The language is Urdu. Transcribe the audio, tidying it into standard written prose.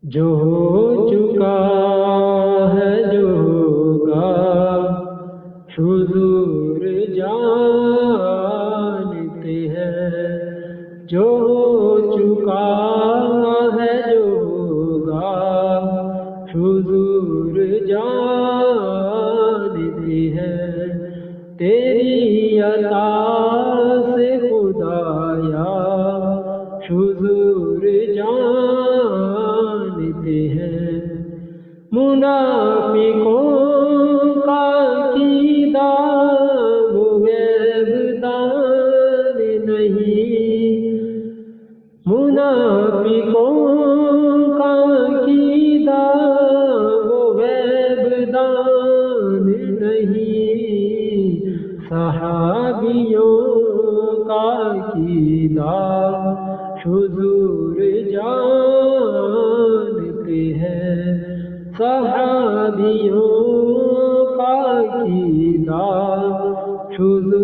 جو ہو چکا ہے جو ہوگا حضور جانتے ہیں، جو ہو چکا ہے جو ہوگا حضور جانتے ہیں، تیری عطا سے خدایا حضور جانتے ہیں۔ منافقوں کا عقیدہ وہ غیب دان نہیں، منافقوں کا عقیدہ وہ غیب دان نہیں، صحابیوں کا عقیدہ حضور جانتے ہیں، صحابیوں کا عقیدہ حضور